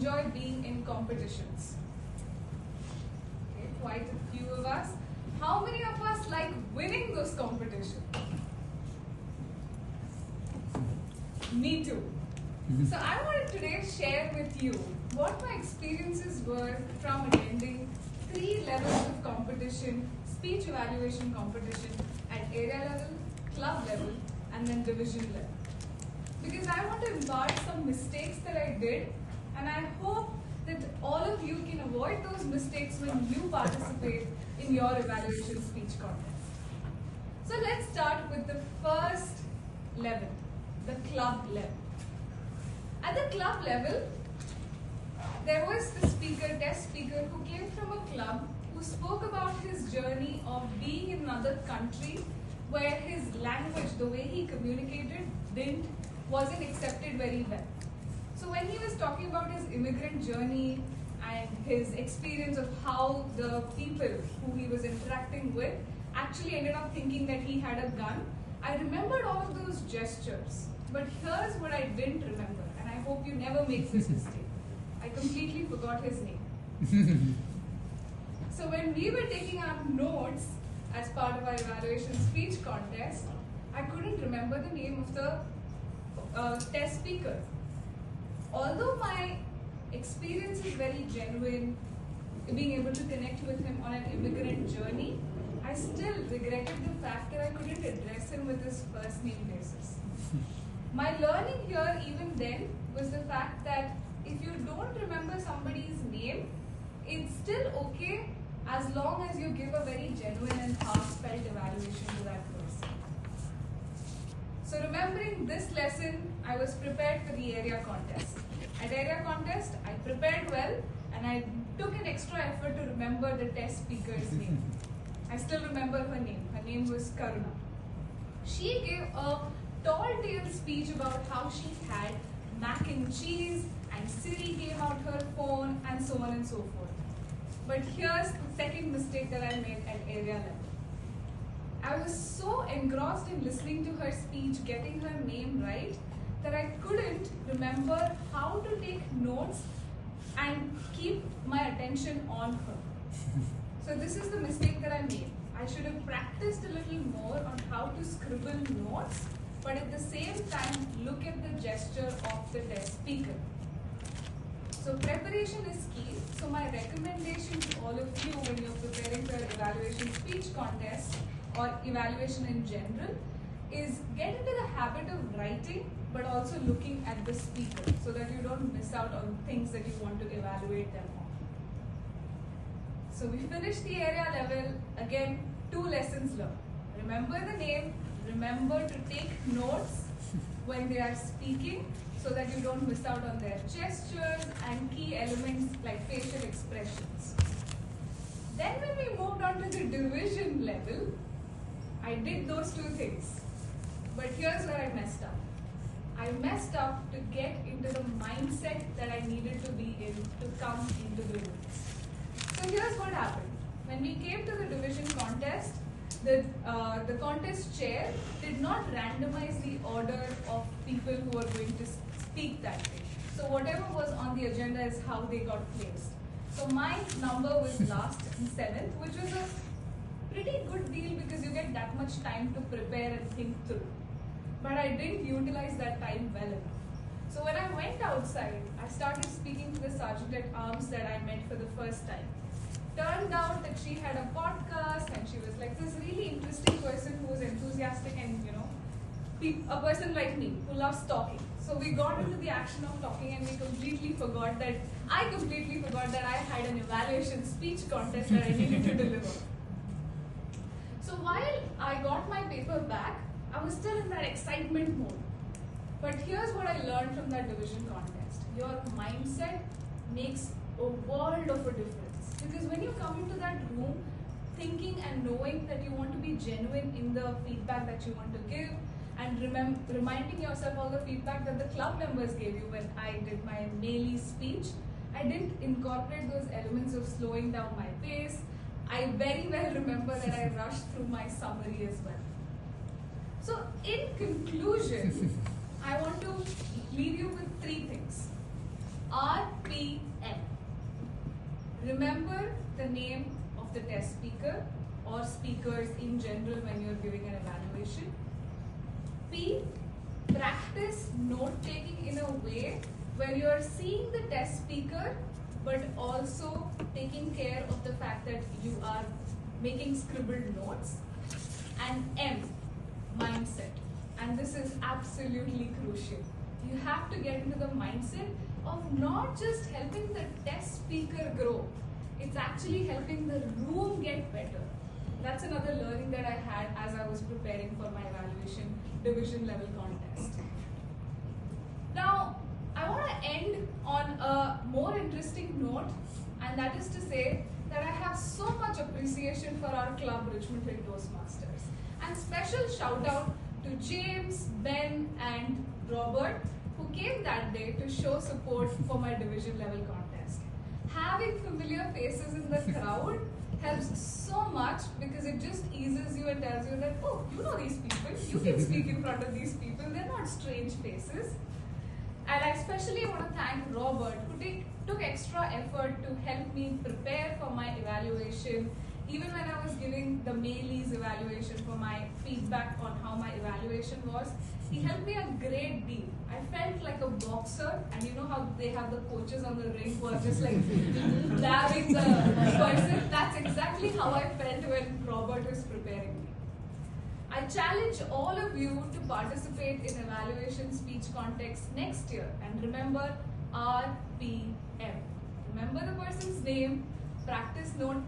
enjoy being in competitions? Okay, quite a few of us. How many of us like winning those competitions? Me too. So I want to today share with you what my experiences were from attending 3 levels of competition, speech evaluation competition at area level, club level, and then division level. Because I want to impart some mistakes that I did, and I hope that all of you can avoid those mistakes when you participate in your evaluation speech contest. So let's start with the first level, the club level. At the club level, there was the test speaker who came from a club who spoke about his journey of being in another country where his language, the way he communicated, wasn't accepted very well. So when he was talking about his immigrant journey and his experience of how the people who he was interacting with actually ended up thinking that he had a gun, I remembered all of those gestures. But here's what I didn't remember, and I hope you never make this mistake. I completely forgot his name. So when we were taking our notes as part of our evaluation speech contest, I couldn't remember the name of the test speaker. Although my experience is very genuine, being able to connect with him on an immigrant journey, I still regretted the fact that I couldn't address him with his first name basis. My learning here even then was the fact that if you don't remember somebody's name, it's still okay as long as you give a very genuine and heartfelt evaluation to that person. So remembering this lesson, I was prepared for the area contest. At area contest, I prepared well and I took an extra effort to remember the test speaker's name. I still remember her name. Her name was Karuna. She gave a tall-tale speech about how she had mac and cheese and Siri gave out her phone and so on and so forth. But here's the second mistake that I made at area level. I was so engrossed in listening to her speech, getting her name right, that I couldn't remember how to take notes and keep my attention on her. So this is the mistake that I made. I should have practiced a little more on how to scribble notes, but at the same time look at the gesture of the test speaker. So preparation is key. So my recommendation to all of you when you're preparing for evaluation speech contest or evaluation in general is get into the habit of writing but also looking at the speaker so that you don't miss out on things that you want to evaluate them on. So we finished the area level. Again, 2 lessons learned. Remember the name, remember to take notes when they are speaking so that you don't miss out on their gestures and key elements like facial expressions. Then when we moved on to the division level, I did those 2 things. But here's where I messed up. I messed up to get into the mindset that I needed to be in to come into the rooms. So here's what happened. When we came to the division contest, the contest chair did not randomize the order of people who are going to speak that day. So whatever was on the agenda is how they got placed. So my number was last in 7th, which was a pretty good deal because you get that much time to prepare and think through. But I didn't utilize that time well enough. So when I went outside, I started speaking to the sergeant at arms that I met for the first time. Turned out that she had a podcast and she was like this really interesting person who was enthusiastic and a person like me who loves talking. So we got into the action of talking and I completely forgot that I had an evaluation speech contest that I needed to deliver. So while I got my paper back, I was still in that excitement mode. But here's what I learned from that division contest. Your mindset makes a world of a difference. Because when you come into that room thinking and knowing that you want to be genuine in the feedback that you want to give and reminding yourself all the feedback that the club members gave you when I did my Melee speech, I didn't incorporate those elements of slowing down my pace. I very well remember that I rushed through my summary as well. So in conclusion, I want to leave you with 3 things. RPM. Remember the name of the test speaker or speakers in general when you're giving an evaluation. P, practice note-taking in a way where you're seeing the test speaker but also taking care of the fact that you are making scribbled notes. And M, mindset. And this is absolutely crucial. You have to get into the mindset of not just helping the test speaker grow, it's actually helping the room get better. That's another learning that I had as I was preparing for my evaluation division level contest. Now, I want to end on a more interesting note, and that is to say that I have so much appreciation for our club, Richmond Hill Toastmasters. And special shout out to James, Ben and Robert who came that day to show support for my division level contest. Having familiar faces in the crowd helps so much because it just eases you and tells you that, oh, you know these people, you can speak in front of these people, they're not strange faces. And I especially want to thank Robert who took extra effort to help me prepare for my evaluation. Even when I was giving the Mailey's evaluation for my feedback on how my evaluation was, he helped me a great deal. I felt like a boxer, and you know how they have the coaches on the ring who are just like dabbing the person? That's exactly how I felt when Robert was preparing me. I challenge all of you to participate in evaluation speech contests next year, and remember RPM. Remember the person's name, practice note